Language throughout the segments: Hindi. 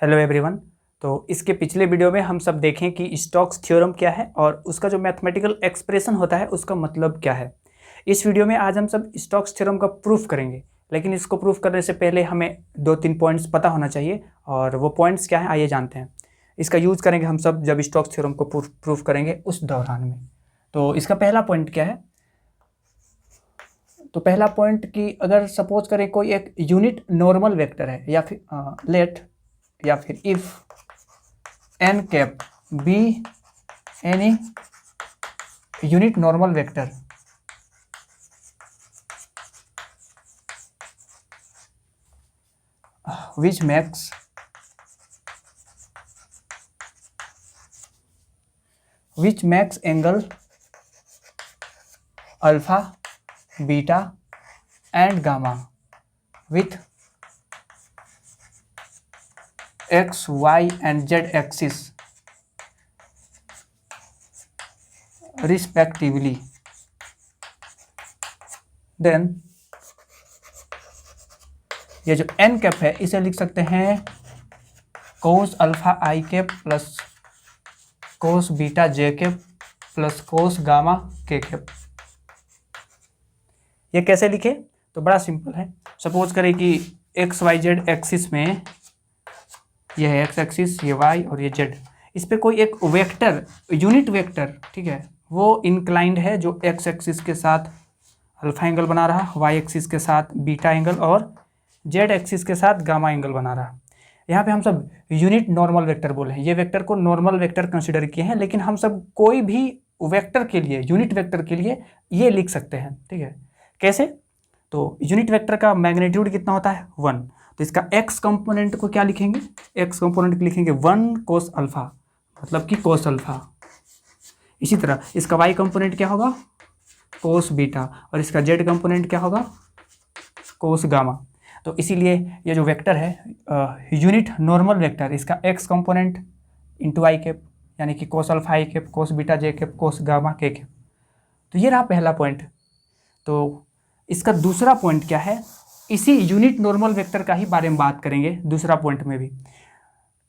Hello everyone. तो इसके पिछले वीडियो में हम सब देखें कि स्टोक्स थ्योरम क्या है और उसका जो मैथमेटिकल एक्सप्रेशन होता है उसका मतलब क्या है। इस वीडियो में आज हम सब स्टोक्स थ्योरम का प्रूफ करेंगे, लेकिन इसको प्रूफ करने से पहले हमें 2-3 पॉइंट्स पता होना चाहिए, और वो पॉइंट्स क्या हैं आइए जानते हैं। इसका यूज़ करेंगे हम सब जब स्टोक्स थ्योरम को प्रूफ करेंगे उस दौरान में। तो इसका पहला पॉइंट क्या है, तो पहला पॉइंट कि अगर सपोज करें कोई एक यूनिट नॉर्मल वेक्टर है या फिर if n cap be any unit normal vector which makes angle alpha, beta and gamma with x, y and z axis respectively, then ये जो n कैप है इसे लिख सकते हैं cos alpha i cap plus cos beta j cap plus cos gamma k cap. ये कैसे लिखे, तो बड़ा सिंपल है। सपोज करें कि एक्स वाई जेड एक्सिस में ये है एक्स एक्सिस, ये वाई और ये जेड, इस पे कोई एक वेक्टर यूनिट वेक्टर, ठीक है, वो इंक्लाइंड है जो एक्स एक्सिस के साथ अल्फा एंगल बना रहा, वाई एक्सिस के साथ बीटा एंगल और जेड एक्सिस के साथ गामा एंगल बना रहा। यहाँ पे हम सब यूनिट नॉर्मल वेक्टर बोले हैं, ये वेक्टर को नॉर्मल वेक्टर कंसिडर किए हैं, लेकिन हम सब कोई भी वेक्टर के लिए, यूनिट वेक्टर के लिए ये लिख सकते हैं, ठीक है। कैसे, तो यूनिट वेक्टर का मैग्नीट्यूड कितना होता है 1, तो इसका एक्स कंपोनेंट को क्या लिखेंगे, एक्स कंपोनेंट लिखेंगे 1 कोस अल्फा, मतलब कि कोस अल्फा। इसी तरह इसका वाई कंपोनेंट क्या होगा, कोस बीटा, और इसका जेड कंपोनेंट क्या होगा, कोस गामा। तो इसीलिए ये जो वेक्टर है यूनिट नॉर्मल वेक्टर, इसका एक्स कंपोनेंट इंटू आई कैप, यानी कि कोस alpha i cap, cos beta j cap, cos gamma k cap. तो ये रहा पहला पॉइंट। तो इसका दूसरा पॉइंट क्या है, इसी यूनिट नॉर्मल वेक्टर का ही बारे में बात करेंगे दूसरा पॉइंट में भी।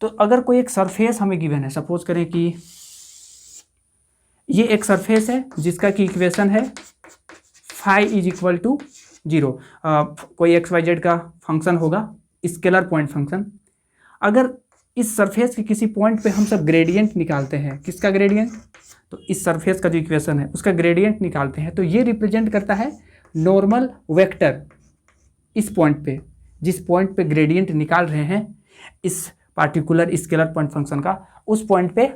तो अगर कोई एक सरफेस हमें गिवन है, सपोज करें कि ये एक सरफेस है जिसका की इक्वेशन है फाई इज इक्वल टू 0, कोई एक्स वाई जेड का फंक्शन होगा, स्केलर पॉइंट फंक्शन। अगर इस सरफेस के किसी पॉइंट पे हम सब ग्रेडियंट निकालते हैं, किसका ग्रेडियंट, तो इस सरफेस का जो इक्वेशन है उसका ग्रेडियंट निकालते हैं, तो ये रिप्रेजेंट करता है नॉर्मल वेक्टर। इस पॉइंट पे, जिस पॉइंट पे ग्रेडियंट निकाल रहे हैं इस पार्टिकुलर स्केलर पॉइंट फंक्शन का, उस पॉइंट पे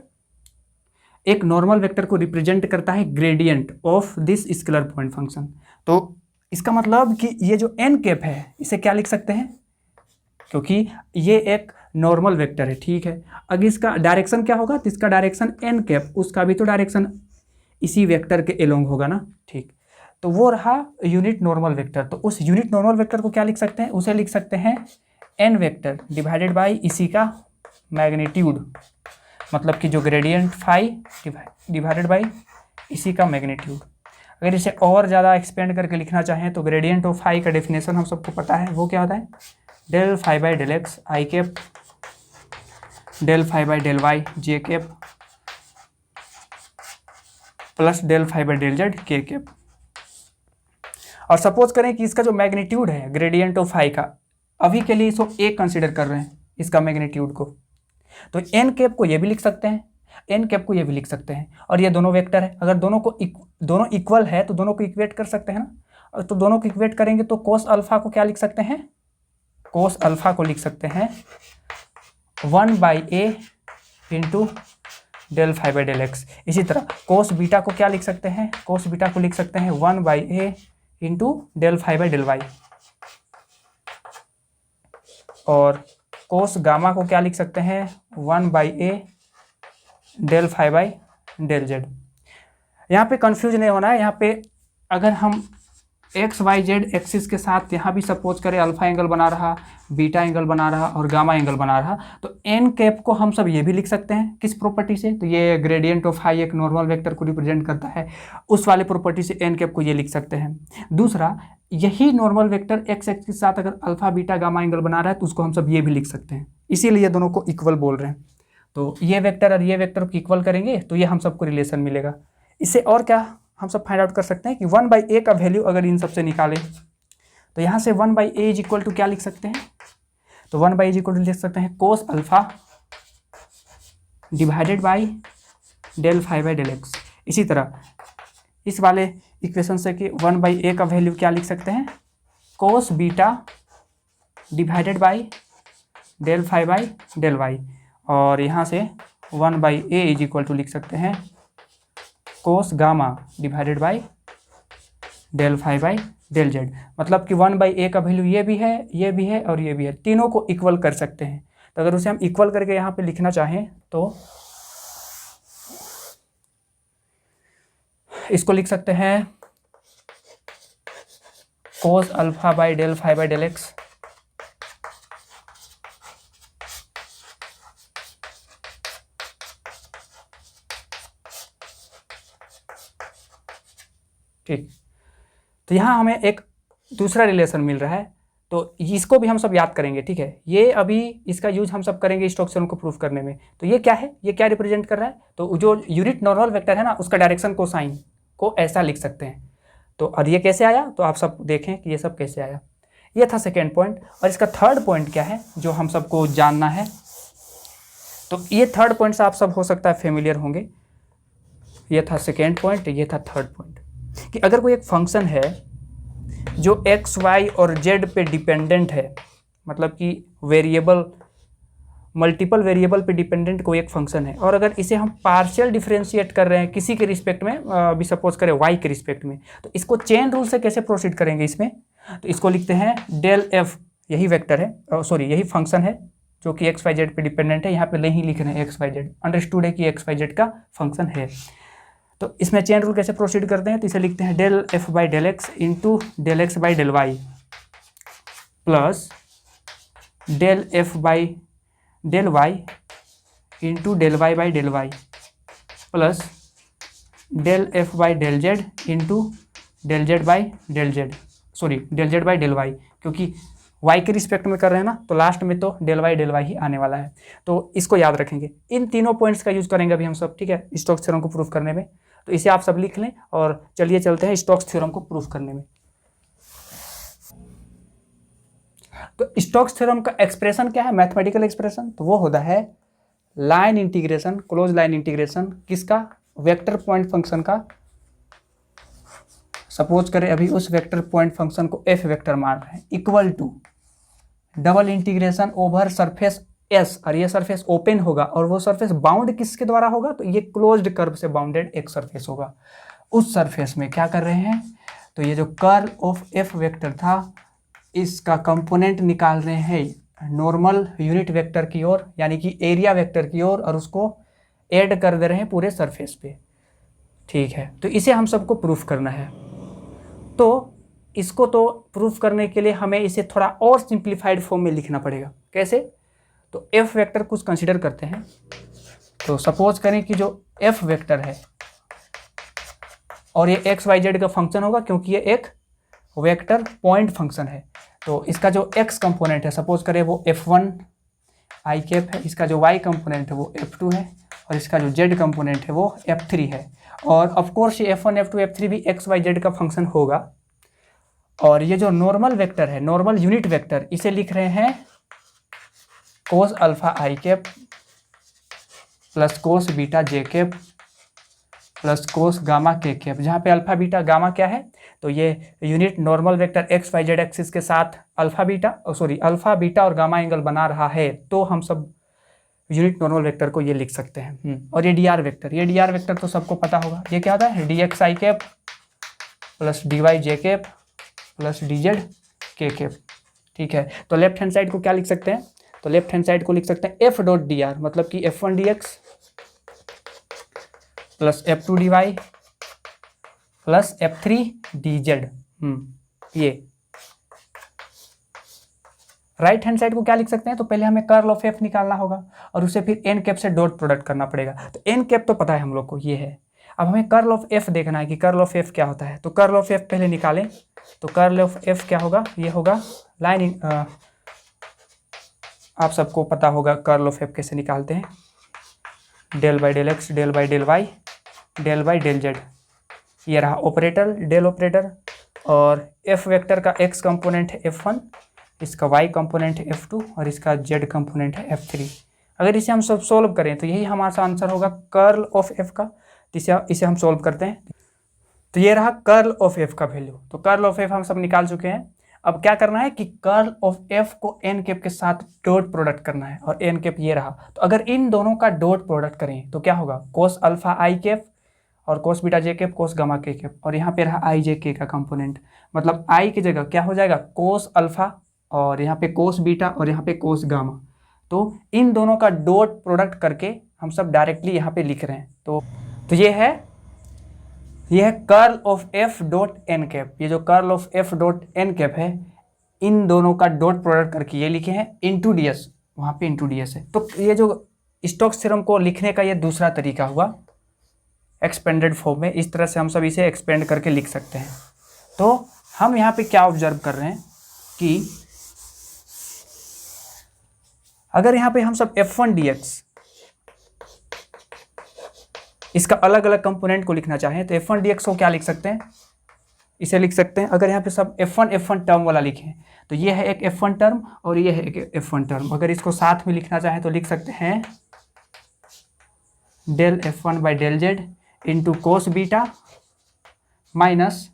एक नॉर्मल वेक्टर को रिप्रेजेंट करता है gradient of this scalar point function. तो इसका मतलब कि ये जो एन कैप है इसे क्या लिख सकते हैं, क्योंकि ये एक नॉर्मल वेक्टर है, ठीक है। अगर इसका डायरेक्शन क्या होगा, तो इसका डायरेक्शन एन कैप, उसका भी तो डायरेक्शन इसी वेक्टर के एलोंग होगा ना, ठीक। तो वो रहा यूनिट नॉर्मल वेक्टर। तो उस यूनिट नॉर्मल वेक्टर को क्या लिख सकते हैं, उसे लिख सकते हैं एन वेक्टर डिवाइडेड बाई इसी का मैग्नीट्यूड, मतलब कि जो ग्रेडियंट फाई डिवाइडेड बाई इसी का मैग्नीट्यूड। अगर इसे और ज़्यादा एक्सपेंड करके लिखना चाहें तो ग्रेडियंट ऑफ फाई का डेफिनेशन हम सबको पता है, वो क्या होता है, del phi by del x i cap, del phi by del y j cap, plus del phi by del z k cap. और सपोज करें कि इसका जो मैग्नीट्यूड है ग्रेडियंट ऑफ फाई का, अभी के लिए इसको ए कंसिडर कर रहे हैं इसका मैग्नीट्यूड को, तो एन कैप को ये भी लिख सकते हैं, एन कैप को ये भी लिख सकते हैं, और ये दोनों वेक्टर है। अगर दोनों इक्वल है तो दोनों को इक्वेट कर सकते हैं ना, तो दोनों को इक्वेट करेंगे तो कोस अल्फा को क्या लिख सकते हैं, कोस अल्फा को लिख सकते हैं 1/a into del phi by del x. इसी तरह कोस बीटा को क्या लिख सकते हैं, कोस बीटा को लिख सकते हैं 1/a into del phi by del y, और कोस गामा को क्या लिख सकते हैं 1/a del phi by del z. यहाँ पे कंफ्यूज नहीं होना है। यहाँ पे अगर हम एक्स वाई जेड एक्सिस के साथ यहाँ भी सपोज करें अल्फा एंगल बना रहा, बीटा एंगल बना रहा और गामा एंगल बना रहा, तो एन कैप को हम सब ये भी लिख सकते हैं किस प्रॉपर्टी से, तो ये ग्रेडियंट ऑफ हाई एक नॉर्मल वेक्टर को रिप्रेजेंट करता है, उस वाले प्रॉपर्टी से एन कैप को ये लिख सकते हैं। दूसरा, यही नॉर्मल वेक्टर एक्स एक्स के साथ अगर अल्फा बीटा गामा एंगल बना रहा है तो उसको हम सब ये भी लिख सकते हैं, इसीलिए दोनों को इक्वल बोल रहे हैं। तो ये वेक्टर और ये वेक्टर को इक्वल करेंगे तो ये हम सबको रिलेशन मिलेगा। इससे और क्या हम सब फाइंड आउट कर सकते हैं कि 1/a का वैल्यू अगर इन सबसे निकालें तो यहाँ से 1/a इज इक्वल टू क्या लिख सकते हैं, तो 1/a इज इक्वल टू लिख सकते हैं cos alpha divided by del phi by del x. इसी तरह इस वाले इक्वेशन से कि 1/a का वैल्यू क्या लिख सकते हैं, cos beta divided by del phi by del y, और यहाँ से 1/a इज इक्वल टू लिख सकते हैं cos gamma divided by del phi by del z. मतलब कि 1/a का वैल्यू ये भी है, ये भी है और ये भी है, तीनों को इक्वल कर सकते हैं। तो अगर उसे हम इक्वल करके यहाँ पे लिखना चाहें तो इसको लिख सकते हैं cos alpha by del phi by del x ठीक। तो यहाँ हमें एक दूसरा रिलेशन मिल रहा है, तो इसको भी हम सब याद करेंगे, ठीक है। ये अभी इसका यूज हम सब करेंगे स्टोक्स थ्योरम को प्रूफ करने में। तो ये क्या है, ये क्या रिप्रेजेंट कर रहा है, तो जो यूनिट नॉर्मल वेक्टर है ना उसका डायरेक्शन कोसाइन को ऐसा लिख सकते हैं। तो और ये कैसे आया, तो आप सब देखें कि ये सब कैसे आया। ये था सेकेंड पॉइंट। और इसका थर्ड पॉइंट क्या है जो हम सबको जानना है, तो ये थर्ड पॉइंट से आप सब हो सकता है फेमिलियर होंगे। ये था सेकेंड पॉइंट, ये था थर्ड पॉइंट, कि अगर कोई एक फंक्शन है जो एक्स वाई और जेड पे डिपेंडेंट है, मतलब कि वेरिएबल मल्टीपल वेरिएबल पे डिपेंडेंट कोई एक फंक्शन है, और अगर इसे हम पार्शियल डिफरेंशिएट कर रहे हैं किसी के रिस्पेक्ट में, भी सपोज करें वाई के रिस्पेक्ट में, तो इसको चेन रूल से कैसे प्रोसीड करेंगे इसमें, तो इसको लिखते हैं डेल एफ, यही वेक्टर है, सॉरी यही फंक्शन है जो कि एक्स वाई जेड पे डिपेंडेंट है। यहाँ पे नहीं लिख रहे हैं एक्स वाई जेड, अंडरस्टूड है कि एक्स वाई जेड का फंक्शन है। तो इसमें चेन रूल कैसे प्रोसीड करते हैं, तो इसे लिखते हैं del F by del x into del x by del y plus del F by del Y into del y by del y plus del F by del Z into del Z by del z, sorry del Z by del y, क्योंकि वाई के रिस्पेक्ट में कर रहे हैं ना, तो लास्ट में तो डेल वाई ही आने वाला है। तो इसको याद रखेंगे, इन तीनों पॉइंट्स का यूज करेंगे अभी हम सब, ठीक है, स्टोक्स थ्योरम को प्रूफ करने में। तो इसे आप सब लिख लें और चलिए चलते हैं स्टोक्स थ्योरम को प्रूफ करने में। तो स्टोक्स थ्योरम का एक्सप्रेशन क्या है, मैथमेटिकल एक्सप्रेशन, तो वो होता है line integration, close line integration किसका, वेक्टर पॉइंट फंक्शन का। सपोज करें अभी उस वेक्टर पॉइंट फंक्शन को एफ वेक्टर मान रहे हैं, equal to double integration over surface S, और ये सरफेस ओपन होगा और वो सरफेस बाउंड किसके द्वारा होगा, तो ये क्लोज्ड कर्व से बाउंडेड एक सरफेस होगा। उस सरफेस में क्या कर रहे हैं, तो ये जो कर्ल ऑफ एफ वेक्टर था इसका कंपोनेंट निकाल रहे हैं नॉर्मल यूनिट वेक्टर की ओर, यानी कि एरिया वेक्टर की ओर, और उसको ऐड कर दे रहे हैं पूरे सरफेस पे, ठीक है। तो इसे हम सबको प्रूफ करना है। तो इसको तो प्रूफ करने के लिए हमें इसे थोड़ा और सिंप्लीफाइड फॉर्म में लिखना पड़ेगा। कैसे, तो एफ वेक्टर कुछ कंसीडर करते हैं। तो सपोज करें कि जो एफ वेक्टर है और ये एक्स वाई जेड का फंक्शन होगा, क्योंकि ये एक वेक्टर पॉइंट फंक्शन है। तो इसका जो एक्स कंपोनेंट है सपोज करें वो f1 आई कैप है, इसका जो y कंपोनेंट है वो f2 है, और इसका जो z कंपोनेंट है वो f3 है। और ऑफ कोर्स ये f1 f2 f3 भी एक्स वाई जेड का फंक्शन होगा। और ये जो नॉर्मल वेक्टर है, नॉर्मल यूनिट वेक्टर, इसे लिख रहे हैं cos alpha i cap plus cos beta j cap plus cos gamma k cap, जहाँ पे अल्फा बीटा गामा क्या है, तो ये unit normal vector x y z axis के साथ अल्फा बीटा और गामा एंगल बना रहा है, तो हम सब यूनिट नॉर्मल वेक्टर को ये लिख सकते हैं। और ये डी आर वेक्टर तो सबको पता होगा, ये क्या होता है, D x i cap plus D Y j cap plus D Z k cap, ठीक है। तो लेफ्ट हैंड साइड को क्या लिख सकते हैं, तो लेफ्ट हैंड साइड को लिख सकते हैं एफ डॉट डी आर, मतलब कि f1 dx plus f2 dy plus f3 dz, ये राइट हैंड साइड को क्या लिख सकते हैं, तो पहले हमें कर्ल ऑफ एफ निकालना होगा और उसे फिर एन कैप से डॉट प्रोडक्ट करना पड़ेगा। तो एन कैप तो पता है हम लोग को, ये है। अब हमें कर्ल ऑफ एफ देखना है कि कर्ल ऑफ एफ क्या होता है। तो कर्ल ऑफ एफ पहले निकालें। तो कर्ल ऑफ एफ क्या होगा, ये होगा लाइन, आप सबको पता होगा कर्ल ऑफ एफ कैसे निकालते हैं, del by del x, del by del y, del by del z. ये रहा ऑपरेटर, डेल ऑपरेटर। और एफ वेक्टर का एक्स कंपोनेंट है F1, इसका y कंपोनेंट है F2 और इसका z कंपोनेंट है F3। अगर इसे हम सब सोल्व करें तो यही हमारा आंसर होगा कर्ल ऑफ f का। इसे हम सोल्व करते हैं। तो ये रहा कर्ल ऑफ f का वैल्यू। तो कर्ल ऑफ f हम सब निकाल चुके हैं। अब क्या करना है कि कर्ल ऑफ f को एन कैप के साथ डॉट प्रोडक्ट करना है और एन कैप ये रहा। तो अगर इन दोनों का डॉट प्रोडक्ट करें तो क्या होगा, कोस अल्फा आई कैप और कोस बीटा जे कैप, कोस गामा के कैप, और यहाँ पे रहा आई जे के का कंपोनेंट। मतलब आई की जगह क्या हो जाएगा, कोस अल्फा, और यहाँ पे कोस बीटा और यहाँ पे कोस गामा। तो इन दोनों का डॉट प्रोडक्ट करके हम सब डायरेक्टली यहाँ पे लिख रहे हैं। तो ये है curl of f dot n cap. ये जो curl of f dot n cap है, इन दोनों का डॉट प्रोडक्ट करके ये लिखे हैं इंटू डी एस, वहाँ पे इंटू डी एस है। तो ये जो स्टोक्स थ्योरम को लिखने का ये दूसरा तरीका हुआ एक्सपेंडेड फॉर्म में। इस तरह से हम सब इसे एक्सपेंड करके लिख सकते हैं। तो हम यहाँ पे क्या ऑब्जर्व कर रहे हैं कि अगर यहाँ पे हम सब F1 dx इसका अलग अलग कंपोनेंट को लिखना चाहें तो F1 dx को क्या लिख सकते हैं, इसे लिख सकते हैं। अगर यहाँ पे सब F1 टर्म वाला लिखें तो ये है एक F1 टर्म और ये है एक F1 टर्म। अगर इसको साथ में लिखना चाहें तो लिख सकते हैं del F1 by del Z into cos beta minus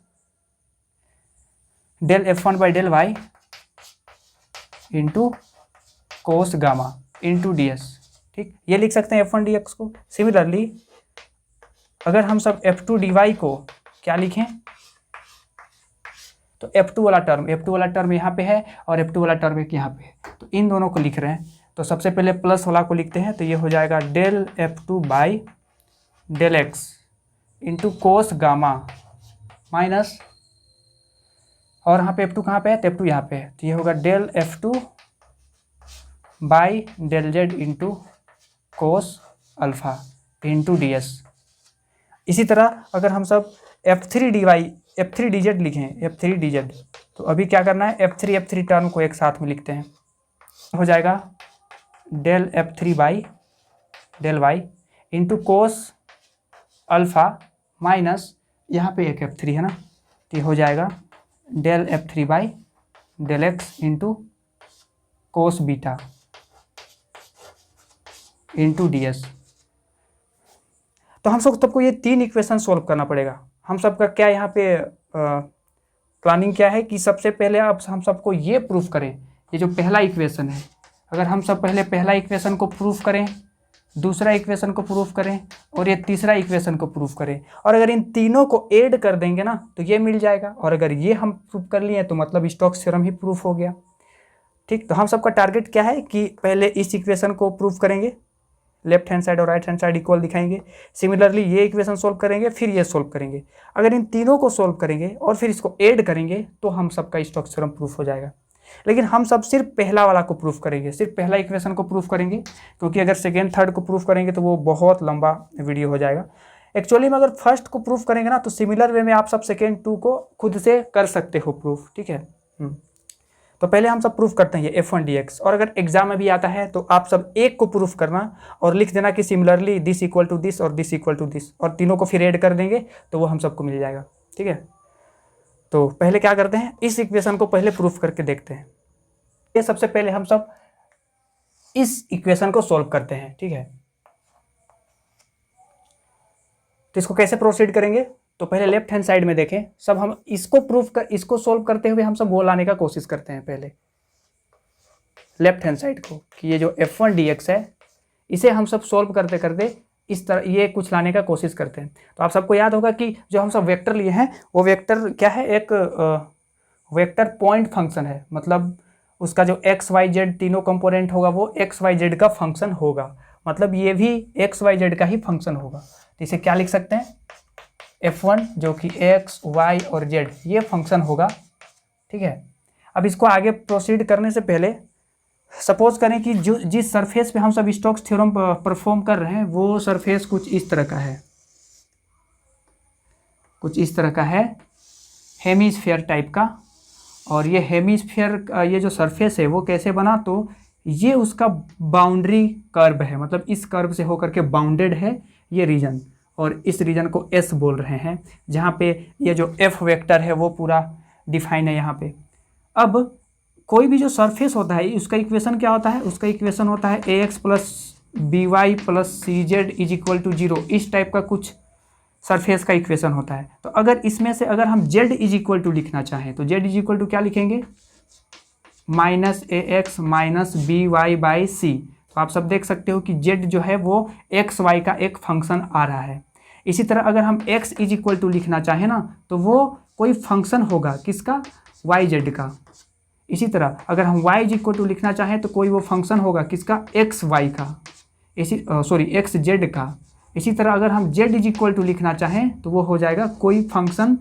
del F1 by del Y into cos gamma into d s. ठीक, ये लिख सकते हैं F1 dx को। सिमिलरली अगर हम सब F2 dy को क्या लिखें, तो F2 वाला टर्म यहाँ पे है और F2 वाला टर्म एक यहाँ पे है। तो इन दोनों को लिख रहे हैं। तो सबसे पहले प्लस वाला को लिखते हैं। तो ये हो जाएगा del F2 by del x into cos gamma minus, और यहाँ पे F2 कहाँ पे है, तो F2 यहाँ पे है। तो ये होगा del F2 by del Z into cos alpha into d s. इसी तरह अगर हम सब F3 डी जेड लिखें, F3 डी जेड, तो अभी क्या करना है, F3 टर्म को एक साथ में लिखते हैं। हो जाएगा del F3 by del Y into cos alpha minus यहाँ पे एक F3 है ना, तो हो जाएगा del F3 by del x into cos beta into d s. तो हम सबको ये तीन इक्वेशन सॉल्व करना पड़ेगा। हम सबका क्या यहाँ पे प्लानिंग क्या है कि सबसे पहले अब हम सबको ये प्रूफ करें, ये जो पहला इक्वेशन है, अगर हम सब पहले पहला इक्वेशन को प्रूफ करें, दूसरा इक्वेशन को प्रूफ करें और ये तीसरा इक्वेशन को प्रूफ करें, और अगर इन तीनों को ऐड कर देंगे ना तो ये मिल जाएगा। और अगर ये हम प्रूफ कर लिए तो मतलब स्टोक्स थ्योरम ही प्रूफ हो गया। ठीक, तो हम सबका टारगेट क्या है कि पहले इस इक्वेशन को प्रूफ करेंगे, लेफ्ट हैंड साइड और राइट हैंड साइड इक्वल दिखाएंगे। सिमिलरली ये इक्वेशन सोल्व करेंगे, फिर ये सोल्व करेंगे। अगर इन तीनों को सोल्व करेंगे और फिर इसको ऐड करेंगे तो हम सबका स्टोक्स थ्योरम प्रूफ हो जाएगा। लेकिन हम सब सिर्फ पहला वाला को प्रूफ करेंगे, सिर्फ पहला इक्वेशन को प्रूफ करेंगे, क्योंकि अगर सेकेंड थर्ड को प्रूफ करेंगे तो वो बहुत लंबा वीडियो हो जाएगा। एक्चुअली में अगर फर्स्ट को प्रूफ करेंगे ना तो सिमिलर वे में आप सब सेकेंड टू को खुद से कर सकते हो प्रूफ। ठीक है, तो पहले हम सब प्रूफ करते हैं ये F1 dx। और अगर एग्जाम में भी आता है तो आप सब एक को प्रूफ करना और लिख देना कि similarly this equal to this और दिस इक्वल टू दिस, और तीनों को फिर ऐड कर देंगे तो वो हम सबको मिल जाएगा। ठीक है, तो पहले क्या करते हैं, इस इक्वेशन को पहले प्रूफ करके देखते हैं। ये सबसे पहले हम सब इस इक्वेशन को सॉल्व करते हैं। ठीक है, तो इसको कैसे प्रोसीड करेंगे, तो पहले लेफ्ट हैंड साइड में देखें। सब हम इसको सोल्व करते हुए हम सब वो लाने का कोशिश करते हैं पहले लेफ्ट हैंड साइड को, कि ये जो F1 dx है इसे हम सब सोल्व करते करते इस तरह ये कुछ लाने का कोशिश करते हैं। तो आप सबको याद होगा कि जो हम सब वेक्टर लिए हैं वो वेक्टर क्या है, एक वेक्टर पॉइंट फंक्शन है। मतलब उसका जो एक्स वाई जेड तीनों कंपोनेंट होगा वो एक्स वाई जेड का फंक्शन होगा, मतलब ये भी एक्स वाई जेड का ही फंक्शन होगा। तो इसे क्या लिख सकते हैं, f1 जो कि x, y और z ये फंक्शन होगा, ठीक है। अब इसको आगे प्रोसीड करने से पहले सपोज करें कि जो जिस सरफेस पे हम सब स्टोक्स थ्योरम परफॉर्म कर रहे हैं वो सरफेस कुछ इस तरह का है, कुछ इस तरह का है, हेमीस्फीयर टाइप का। और ये हेमीस्फीयर ये जो सरफेस है वो कैसे बना, तो ये उसका बाउंड्री कर्व है, मतलब इस कर्व से होकर के बाउंडेड है ये रीजन, और इस रीजन को S बोल रहे हैं, जहाँ पे ये जो F वेक्टर है वो पूरा डिफाइन है यहाँ पे। अब कोई भी जो सरफेस होता है उसका इक्वेशन क्या होता है, उसका इक्वेशन होता है ax plus b y plus c z is equal to 0, इस टाइप का कुछ सरफेस का इक्वेशन होता है। तो अगर इसमें से अगर हम z इज इक्वल टू लिखना चाहें तो z इज इक्वल टू क्या लिखेंगे, minus A X minus B Y by C. तो आप सब देख सकते हो कि z जो है वो एक्स वाई का एक फंक्शन आ रहा है। इसी तरह अगर हम x इज इक्वल टू लिखना चाहें ना तो वो कोई फंक्शन होगा किसका, वाई जेड का। इसी तरह अगर हम y इज इक्वल टू लिखना चाहें तो कोई वो फंक्शन होगा किसका, एक्स वाई का, एक्स जेड का। इसी तरह अगर हम z इज इक्वल टू लिखना चाहें तो वो हो जाएगा कोई फंक्शन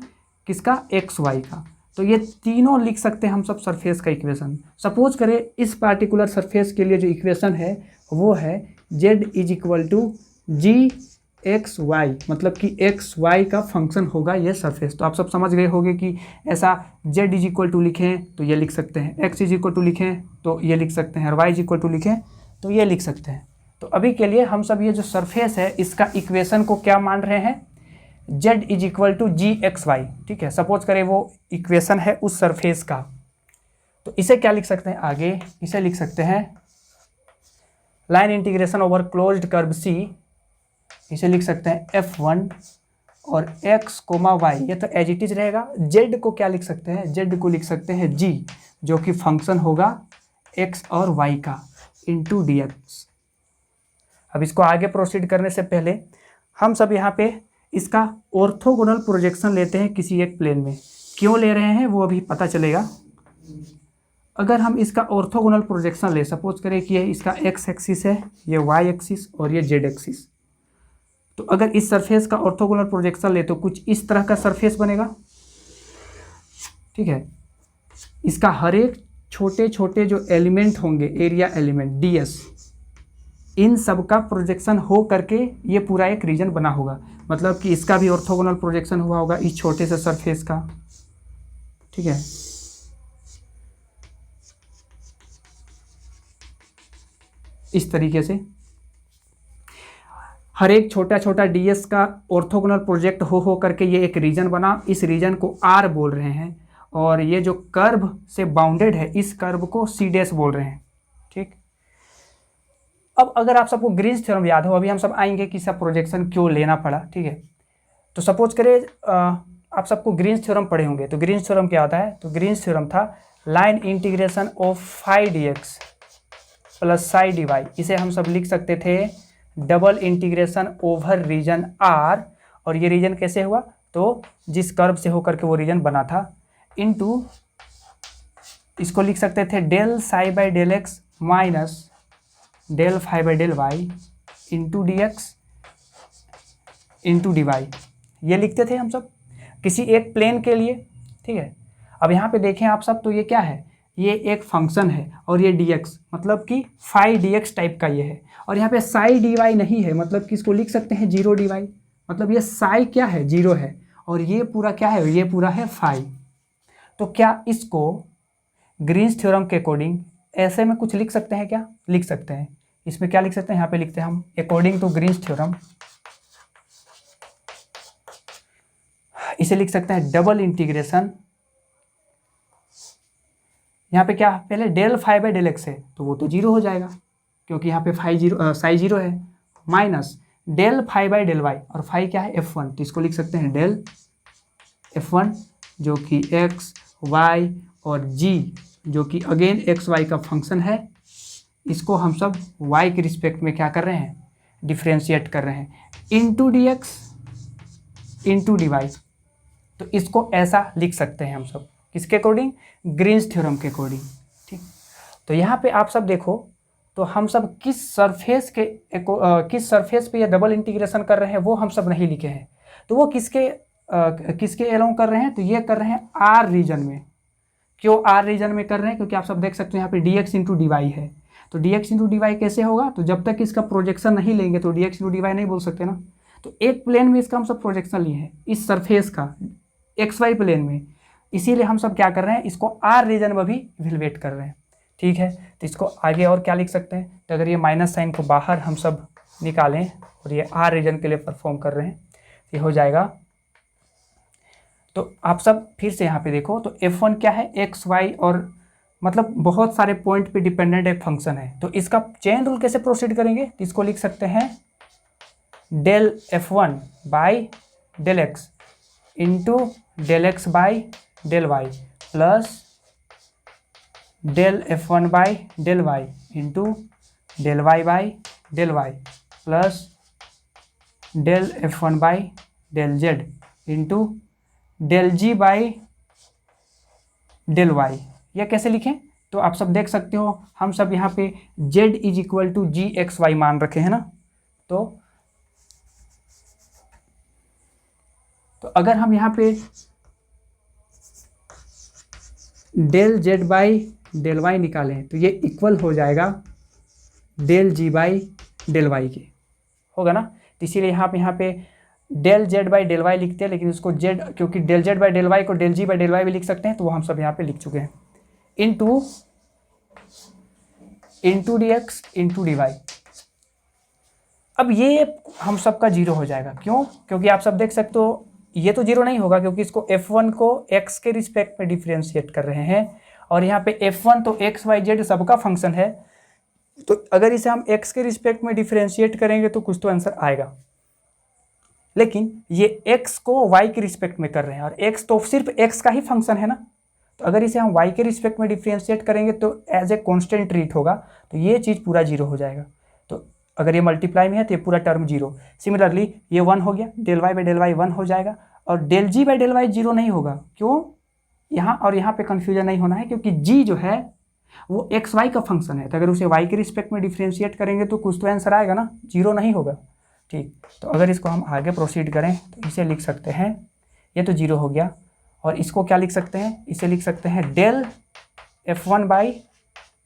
किसका, एक्स वाई का। तो ये तीनों लिख सकते हैं हम सब सरफेस का इक्वेशन। सपोज करें इस पार्टिकुलर सरफेस के लिए जो इक्वेशन है वो है z is equal to ji x y, मतलब कि एक्स वाई का फंक्शन होगा ये सरफेस। तो आप सब समझ गए होंगे कि ऐसा z इज इक्वल टू लिखें तो ये लिख सकते हैं, x इज इक्वल टू लिखें तो ये लिख सकते हैं, और y इज इक्वल टू लिखें तो ये लिख सकते हैं। तो अभी के लिए हम सब ये जो सरफेस है इसका इक्वेशन को क्या मान रहे हैं, z is equal to ji x y, ठीक है। सपोज करें वो इक्वेशन है उस सरफेस का, तो इसे क्या लिख सकते हैं आगे, इसे लिख सकते हैं line integration over closed curve C, इसे लिख सकते हैं f1 और x, y, ये तो एज इट इज रहेगा। z को क्या लिख सकते हैं, z को लिख सकते हैं g जो कि फंक्शन होगा x और y का इंटू dx। अब इसको आगे प्रोसीड करने से पहले हम सब यहाँ पे इसका ऑर्थोगोनल प्रोजेक्शन लेते हैं किसी एक प्लेन में। क्यों ले रहे हैं वो अभी पता चलेगा। अगर हम इसका ऑर्थोगोनल प्रोजेक्शन ले, सपोज करें कि ये इसका x एक्सिस है, ये y एक्सिस और ये z एक्सिस, तो अगर इस सरफेस का ऑर्थोगोनल प्रोजेक्शन ले तो कुछ इस तरह का सरफेस बनेगा, ठीक है। इसका हर एक छोटे छोटे जो एलिमेंट होंगे, एरिया एलिमेंट ds, इन सब का प्रोजेक्शन हो करके ये पूरा एक रीजन बना होगा, मतलब कि इसका भी ऑर्थोगोनल प्रोजेक्शन हुआ होगा इस छोटे से सरफेस का, ठीक है। इस तरीके से हर एक छोटा छोटा ds का ऑर्थोगोनल प्रोजेक्ट हो करके ये एक रीजन बना। इस रीजन को R बोल रहे हैं, और ये जो कर्व से बाउंडेड है इस कर्व को C डैश बोल रहे हैं, ठीक। अब अगर आप सबको ग्रीन्स थ्योरम याद हो, अभी हम सब आएंगे कि इसका प्रोजेक्शन क्यों लेना पड़ा, ठीक है। तो सपोज करें आप सबको ग्रीन्स थ्योरम पढ़े होंगे, तो ग्रीन्स थ्योरम क्या होता है, तो ग्रीन्स थ्योरम था line integration of phi dx plus psi dy। इसे हम सब लिख सकते थे double integration over region R, और ये रीजन कैसे हुआ, तो जिस कर्व से होकर के वो रीजन बना था, इनटू इसको लिख सकते थे del psi by del x minus del phi by del Y into D x into D y. ये लिखते थे हम सब किसी एक प्लेन के लिए, ठीक है। अब यहाँ पे देखें आप सब, तो ये क्या है, ये एक फंक्शन है और ये dx, मतलब कि फाई dx टाइप का ये है, और यहाँ पे साई dy नहीं है, मतलब कि इसको लिख सकते हैं 0 dy, मतलब ये साई क्या है, 0 है, और ये पूरा क्या है, ये पूरा है फाई। तो क्या इसको ग्रीन्स थ्योरम के अकॉर्डिंग ऐसे में कुछ लिख सकते हैं, क्या लिख सकते हैं, इसमें क्या लिख सकते हैं, यहाँ पे लिखते हैं हम अकॉर्डिंग टू ग्रीन्स थ्योरम, इसे लिख सकते हैं डबल इंटीग्रेशन, यहाँ पे क्या पहले del phi by del x है तो वो तो 0 हो जाएगा क्योंकि यहाँ पे साई 0 है, minus del phi by del y, और फाई क्या है f1, तो इसको लिख सकते हैं डेल f1 जो कि x y और g जो कि अगेन x y का फंक्शन है, इसको हम सब y के रिस्पेक्ट में क्या कर रहे हैं, डिफ्रेंशिएट कर रहे हैं, into D x into D Y. तो इसको ऐसा लिख सकते हैं हम सब किसके अकॉर्डिंग, ग्रीन्स थ्योरम के अकॉर्डिंग, ठीक। तो यहाँ पे आप सब देखो, तो हम सब किस सरफेस पे ये डबल इंटीग्रेशन कर रहे हैं वो हम सब नहीं लिखे हैं, तो वो किसके किसके अलोंग कर रहे हैं, तो ये कर रहे हैं आर रीजन में। क्यों आर रीजन में कर रहे हैं, क्योंकि आप सब देख सकते हो यहाँ पे d x into D y है। तो d x into D y कैसे होगा, तो जब तक इसका प्रोजेक्शन नहीं लेंगे तो d x into D y नहीं बोल सकते ना। तो एक प्लेन में इसका हम सब प्रोजेक्शन लिए हैं इस सरफेस का एक्स वाई प्लेन में, इसीलिए हम सब क्या कर रहे हैं, इसको आर रीजन में भी इवेलुएट कर रहे हैं। ठीक है, तो इसको आगे और क्या लिख सकते हैं, तो अगर ये माइनस साइन को बाहर हम सब निकालें और ये आर रीजन के लिए परफॉर्म कर रहे हैं, ये हो जाएगा। तो आप सब फिर से यहाँ पे देखो, तो f1 क्या है, एक्स वाई और मतलब बहुत सारे पॉइंट पे डिपेंडेंट एक फंक्शन है। तो इसका चेन रूल कैसे प्रोसीड करेंगे, तो इसको लिख सकते हैं del f1 by del x into del x by del y plus del f1 by del Y into del y by del y plus del f1 by del Z into del ji by del y. यह कैसे लिखें, तो आप सब देख सकते हो हम सब यहाँ पे z is equal to ji x Y मान रखे हैं ना। तो अगर हम यहाँ पे del Z by del Y निकालें तो ये इक्वल हो जाएगा del ji by del Y के, होगा ना। तो इसीलिए यहाँ पे del Z by del Y लिखते हैं, लेकिन उसको जेड, क्योंकि del Z by del Y को del ji by del Y भी लिख सकते हैं, तो वो हम सब यहाँ पे लिख चुके हैं। Into D x into D y. अब ये हम सब का जीरो हो जाएगा, क्यों, क्योंकि आप सब देख सकते हो ये तो जीरो नहीं होगा, क्योंकि इसको f1 को x के रिस्पेक्ट में डिफ्रेंशिएट कर रहे हैं, और यहाँ पे f1 तो x y z सबका फंक्शन है। तो अगर इसे हम x के रिस्पेक्ट में डिफ्रेंशिएट करेंगे तो कुछ तो आंसर आएगा, लेकिन ये x को y के रिस्पेक्ट में कर रहे हैं और x तो सिर्फ x का ही फंक्शन है ना। तो अगर इसे हम y के रिस्पेक्ट में डिफ्रेंशिएट करेंगे तो एज ए कॉन्स्टेंट ट्रीट होगा, तो ये चीज़ पूरा जीरो हो जाएगा। तो अगर ये मल्टीप्लाई में है तो ये पूरा टर्म जीरो। सिमिलरली ये 1 हो गया, del y by del y 1 हो जाएगा, और del ji by del y zero नहीं होगा। क्यों, यहाँ और यहाँ पे कन्फ्यूजन नहीं होना है, क्योंकि जी जो है वो एक्स वाई का फंक्शन है, तो अगर उसे वाई के रिस्पेक्ट में डिफ्रेंशिएट करेंगे तो कुछ तो आंसर आएगा ना, जीरो नहीं होगा। ठीक, तो अगर इसको हम आगे प्रोसीड करें तो इसे लिख सकते हैं, ये तो जीरो हो गया, और इसको क्या लिख सकते हैं, इसे लिख सकते हैं del f1 by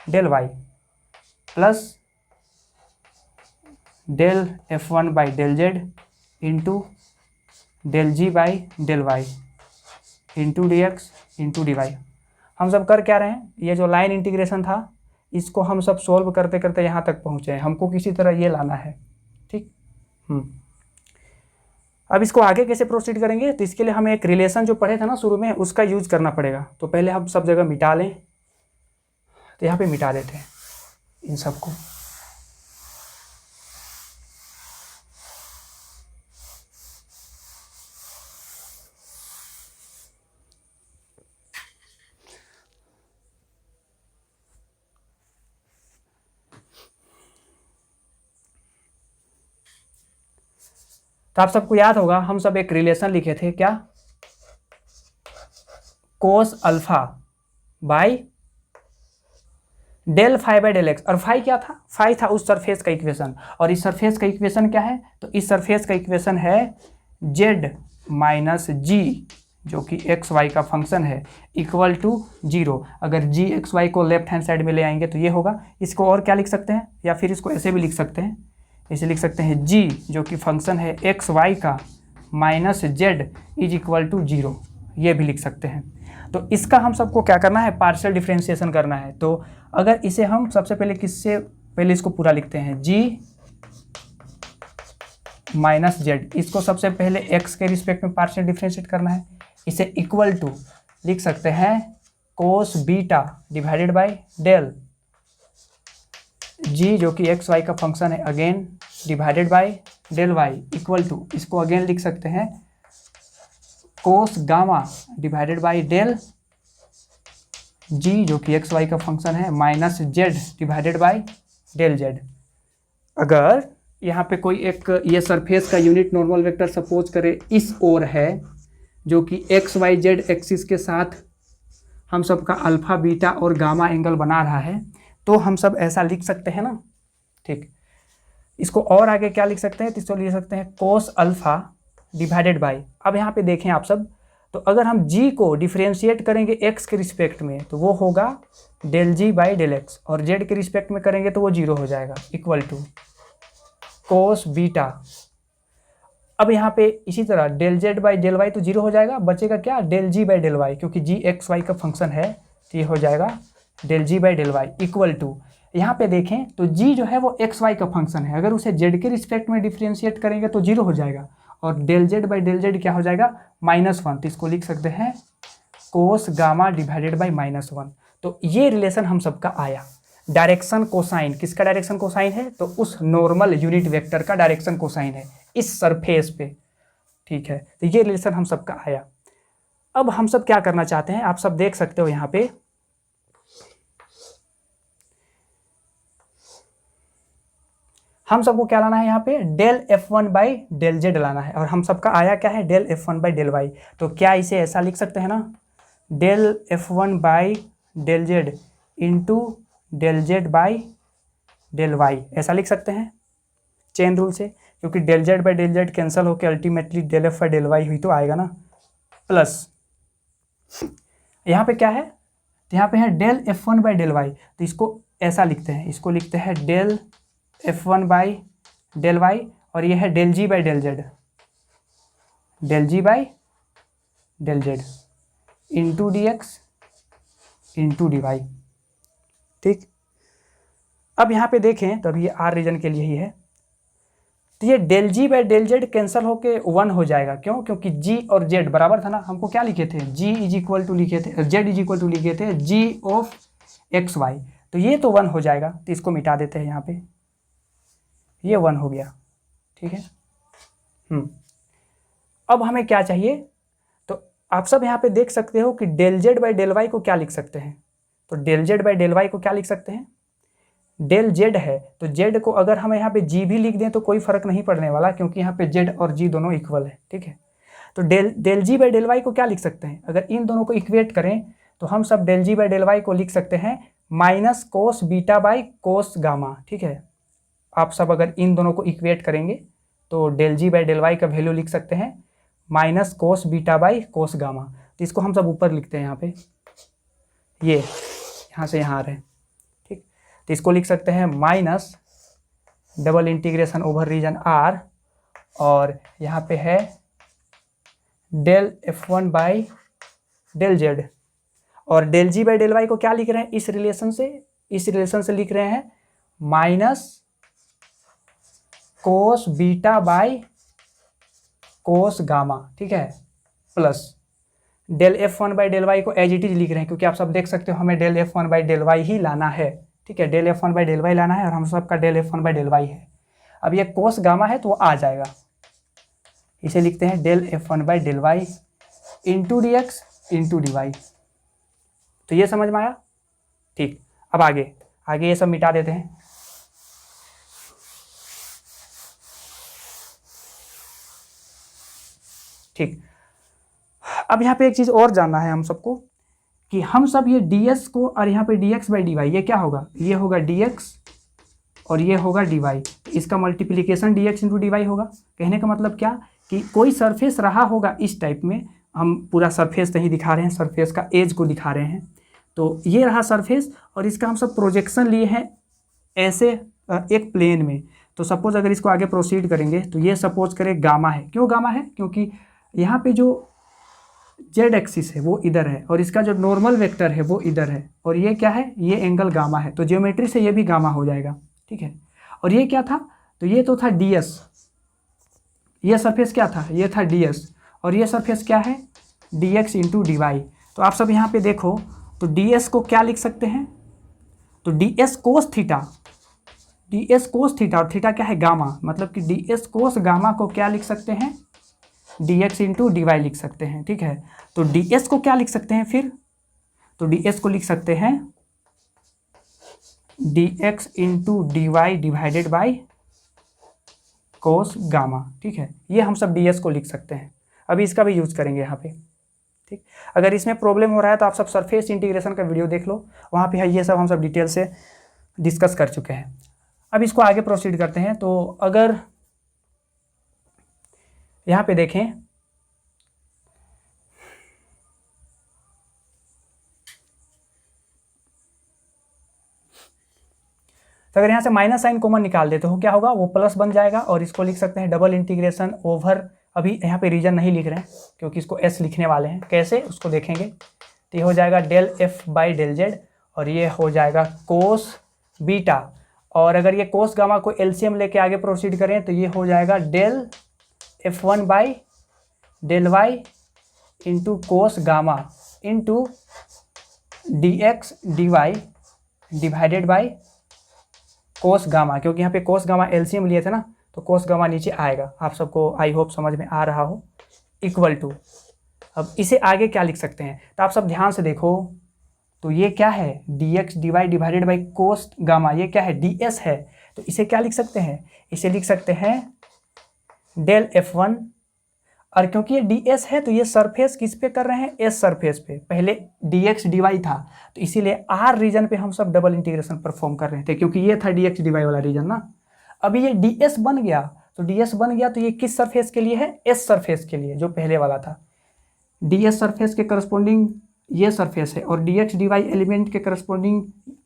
del y plus del f1 by del Z into del ji by del Y into D x into D y. हम सब कर क्या रहे हैं, ये जो लाइन इंटीग्रेशन था इसको हम सब सोल्व करते करते यहाँ तक पहुँचे हैं, हमको किसी तरह ये लाना है। ठीक, अब इसको आगे कैसे प्रोसीड करेंगे, तो इसके लिए हमें एक रिलेशन जो पढ़े थे ना शुरू में उसका यूज करना पड़ेगा। तो पहले हम सब जगह मिटा लें, तो यहाँ पे मिटा देते हैं इन सबको। तो आप सबको याद होगा हम सब एक रिलेशन लिखे थे, क्या, cos alpha by del phi by del x, और फाई क्या था, फाई था उस सरफेस का इक्वेशन, और इस सरफेस का इक्वेशन क्या है, तो इस सरफेस का इक्वेशन है जेड माइनस जी जो कि एक्स वाई का फंक्शन है इक्वल टू जीरो। अगर जी एक्स वाई को लेफ्ट हैंड साइड में ले आएंगे तो ये होगा। इसको और क्या लिख सकते हैं, या फिर इसको ऐसे भी लिख सकते हैं, इसे लिख सकते हैं जी जो कि फंक्शन है एक्स वाई का minus z is equal to zero, ये भी लिख सकते हैं। तो इसका हम सबको क्या करना है, पार्शियल डिफरेंशिएशन करना है। तो अगर इसे हम सबसे पहले किससे, पहले इसको पूरा लिखते हैं जी माइनस जेड, इसको सबसे पहले एक्स के रिस्पेक्ट में पार्शियल डिफरेंशिएट करना है। इसे इक्वल टू लिख सकते हैं cos beta divided by del G जो कि एक्स वाई का फंक्शन है again divided by del Y equal to, इसको अगेन लिख सकते हैं cos gamma divided by del G जो कि एक्स वाई का फंक्शन है minus Z divided by del Z. अगर यहाँ पे कोई एक ये सरफेस का यूनिट नॉर्मल वेक्टर सपोज करे इस ओर है जो कि एक्स वाई जेड एक्सिस के साथ हम सब का अल्फा बीटा और गामा एंगल बना रहा है, तो हम सब ऐसा लिख सकते हैं ना। ठीक, इसको और आगे क्या लिख सकते हैं, तो इसको लिख सकते हैं कोस अल्फा डिवाइडेड बाई, अब यहाँ पे देखें आप सब, तो अगर हम g को डिफ्रेंशिएट करेंगे x के रिस्पेक्ट में तो वो होगा del ji by del x, और z के रिस्पेक्ट में करेंगे तो वो 0 हो जाएगा, इक्वल टू कोस बीटा। अब यहाँ पे इसी तरह del Z by del y तो 0 हो जाएगा, बचेगा क्या, del ji by del y, क्योंकि g एक्स वाई का फंक्शन है तो ये हो जाएगा del ji by del Y equal to, यहाँ पे देखें तो g जो है वो एक्स वाई का फंक्शन है, अगर उसे z के रिस्पेक्ट में डिफ्रेंशिएट करेंगे तो 0 हो जाएगा, और del Z by del z क्या हो जाएगा -1, तो इसको लिख सकते हैं कोस गामा डिवाइडेड बाई -1। तो ये रिलेशन हम सबका आया। डायरेक्शन कोसाइन, किसका डायरेक्शन कोसाइन है, तो उस नॉर्मल यूनिट वेक्टर का डायरेक्शन कोसाइन है इस सरफेस पे, ठीक है। तो ये रिलेशन हम सबका आया। अब हम सब क्या करना चाहते हैं, आप सब देख सकते हो यहाँ पे हम सबको क्या लाना है, यहाँ पे del F1 by del Z लाना है, और हम सबका आया क्या है, del F1 by del y. तो क्या इसे ऐसा लिख सकते हैं ना, del F1 by del Z into del Z by del Y, ऐसा लिख सकते हैं चेन रूल से, क्योंकि del Z by del Z cancel होकर ultimately del F by del Y हुई तो आएगा ना, प्लस यहाँ पे क्या है, तो यहाँ पे है del F1 by del y, तो इसको ऐसा लिखते हैं, इसको लिखते हैं del F1 by del y, और ये है del ji by del z, del ji by del Z into D x into D y, ठीक। अब यहाँ पे देखें तो अभी ये आर रीजन के लिए ही है, तो ये del ji by del Z cancel होके 1 हो जाएगा, क्यों, क्योंकि जी और जेड बराबर था ना, हमको क्या लिखे थे, जी इज इक्वल टू लिखे थे, जेड इज इक्वल टू लिखे थे जी ऑफ एक्स वाई, तो ये तो 1 हो जाएगा, तो इसको मिटा देते हैं यहाँ पे, ये 1 हो गया, ठीक है। अब हमें क्या चाहिए, तो आप सब यहाँ पे देख सकते हो कि del Z by del Y को क्या लिख सकते हैं, तो del Z by del Y को क्या लिख सकते हैं, डेल जेड है तो जेड को अगर हम यहाँ पे जी भी लिख दें तो कोई फर्क नहीं पड़ने वाला, क्योंकि यहाँ पे जेड और जी दोनों इक्वल है, ठीक है। तो del ji by del Y को क्या लिख सकते हैं, अगर इन दोनों को इक्वेट करें तो हम सब del ji by del Y को लिख सकते हैं minus cos beta by cos gamma, ठीक है। आप सब अगर इन दोनों को इक्वेट करेंगे तो del ji by del Y का वैल्यू लिख सकते हैं minus cos beta by cos gamma, तो इसको हम सब ऊपर लिखते हैं यहाँ पे, ये यहाँ से यहाँ आ रहे हैं, ठीक। तो इसको लिख सकते हैं minus double integration over region R, और यहाँ पे है del F1 by del Z, और del ji by del Y को क्या लिख रहे हैं, इस रिलेशन से लिख रहे हैं minus cos beta by cos gamma, ठीक है, plus del F1 by del Y को एज इट इज लिख रहे हैं, क्योंकि आप सब देख सकते हो हमें del F1 by del Y ही लाना है, ठीक है, del F1 by del Y लाना है, और हम सबका del F1 by del Y है। अब ये कोस गामा है तो वो आ जाएगा, इसे लिखते हैं del F1 by del Y into D x into D Y. तो ये समझ में आया, ठीक। अब आगे ये सब मिटा देते हैं, ठीक। अब यहाँ पे एक चीज़ और जानना है हम सबको कि हम सब ये ds को और यहाँ पे dx बाई डी वाई, ये क्या होगा, ये होगा dx और ये होगा dy, इसका multiplication dx into D Y होगा। कहने का मतलब क्या कि कोई सरफेस रहा होगा इस टाइप में, हम पूरा सरफेस नहीं दिखा रहे हैं, सरफेस का एज को दिखा रहे हैं, तो ये रहा सरफेस और इसका हम सब प्रोजेक्शन लिए हैं ऐसे एक प्लेन में। तो सपोज अगर इसको आगे प्रोसीड करेंगे तो ये सपोज करें गामा है, क्यों गामा है, क्योंकि यहाँ पे जो जेड एक्सिस है वो इधर है और इसका जो नॉर्मल वेक्टर है वो इधर है, और ये क्या है, ये एंगल गामा है, तो ज्योमेट्री से ये भी गामा हो जाएगा, ठीक है। और ये क्या था, तो ये तो था ds, ये सरफेस क्या था, ये था ds, और ये सरफेस क्या है dx इंटू डी वाई। तो आप सब यहाँ पे देखो तो ds को क्या लिख सकते हैं, तो ds cos theta, ds cos theta, और थीटा क्या है गामा, मतलब कि ds कोस गामा को क्या लिख सकते हैं, dx इंटू डी वाई लिख सकते हैं, ठीक है। तो ds को क्या लिख सकते हैं फिर, तो ds को लिख सकते हैं dx into D Y divided by cos gamma, ठीक है। ये हम सब ds को लिख सकते हैं, अभी इसका भी यूज करेंगे यहाँ पे, ठीक। अगर इसमें प्रॉब्लम हो रहा है तो आप सब सरफेस इंटीग्रेशन का वीडियो देख लो, वहाँ पे है, ये सब हम सब डिटेल से डिस्कस कर चुके हैं। अब इसको आगे प्रोसीड करते हैं। तो अगर यहाँ पे देखें, तो अगर यहाँ से माइनस साइन कॉमन निकाल देते हो क्या होगा, वो प्लस बन जाएगा और इसको लिख सकते हैं डबल इंटीग्रेशन ओवर, अभी यहाँ पे रीजन नहीं लिख रहे हैं क्योंकि इसको एस लिखने वाले हैं, कैसे उसको देखेंगे। तो ये हो जाएगा del F by del Z और ये हो जाएगा कोस बीटा, और अगर ये कोस गामा को एलसीएम लेके आगे प्रोसीड करें तो ये हो जाएगा del F one by del Y into cos gamma into D X D Y divided by cos gamma, क्योंकि यहाँ पे कोस गामा एलसीएम लिए थे ना, तो कोस गामा नीचे आएगा। आप सबको आई होप समझ में आ रहा हो। इक्वल टू, अब इसे आगे क्या लिख सकते हैं, तो आप सब ध्यान से देखो, तो ये क्या है, D X D Y divided by cos gamma, ये क्या है, डी एस है। तो इसे क्या लिख सकते हैं, इसे लिख सकते हैं डेल एफ वन, और क्योंकि ये डी एस है तो ये सरफेस किस पे कर रहे हैं, एस सरफेस पे, पहले डी एक्स डी वाई था तो इसीलिए आर रीजन पे हम सब डबल इंटीग्रेशन परफॉर्म कर रहे थे, क्योंकि ये था डी एक्स डी वाई वाला रीजन ना। अभी ये डी एस बन गया, तो डी एस बन गया तो ये किस सरफेस के लिए है, एस सरफेस के लिए, जो पहले वाला था। डी एस सरफेस के करस्पॉन्डिंग ये सरफेस है और D X D Y element के करस्पॉन्डिंग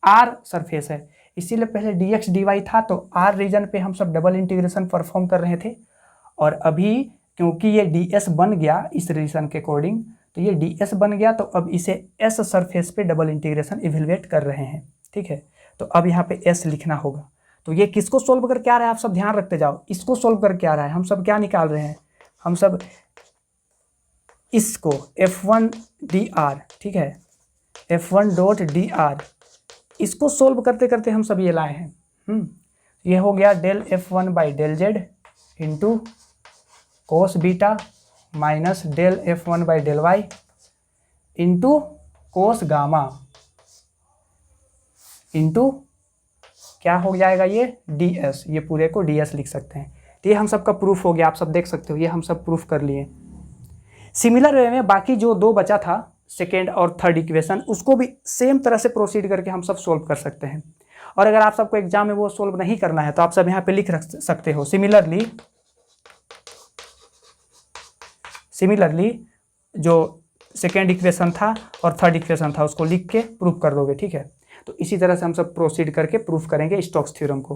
आर सरफेस है, इसीलिए पहले डी एक्स डी वाई था तो आर रीजन पे हम सब डबल इंटीग्रेशन परफॉर्म कर रहे थे। और अभी क्योंकि ये डी एस बन गया इस रीजन के अकॉर्डिंग, तो ये डी एस बन गया तो अब इसे एस सरफेस पे डबल इंटीग्रेशन इवेलुएट कर रहे हैं, ठीक है। तो अब यहाँ पे एस लिखना होगा। तो ये किसको सोल्व करके आ रहा है, आप सब ध्यान रखते जाओ, इसको सोल्व करके आ रहा है। हम सब क्या निकाल रहे हैं, हम सब इसको F1 dr, ठीक है, F1 डॉट dr, इसको सोल्व करते करते हम सब ये लाए हैं। ये हो गया del F1 by del Z into cos beta minus del F1 by del Y into cos gamma into क्या हो जाएगा ये ds, ये पूरे को ds लिख सकते हैं। तो ये हम सब का प्रूफ हो गया, आप सब देख सकते हो, ये हम सब प्रूफ कर लिए। सिमिलर वे में बाकी जो दो बचा था सेकेंड और थर्ड इक्वेशन, उसको भी सेम तरह से प्रोसीड करके हम सब सोल्व कर सकते हैं। और अगर आप सबको एग्जाम में वो सोल्व नहीं करना है तो आप सब यहाँ पे लिख रख सकते हो सिमिलरली जो सेकेंड इक्वेशन था और थर्ड इक्वेशन था उसको लिख के प्रूफ कर दोगे, ठीक है। तो इसी तरह से हम सब प्रोसीड करके प्रूफ करेंगे स्टोक्स थ्योरम को।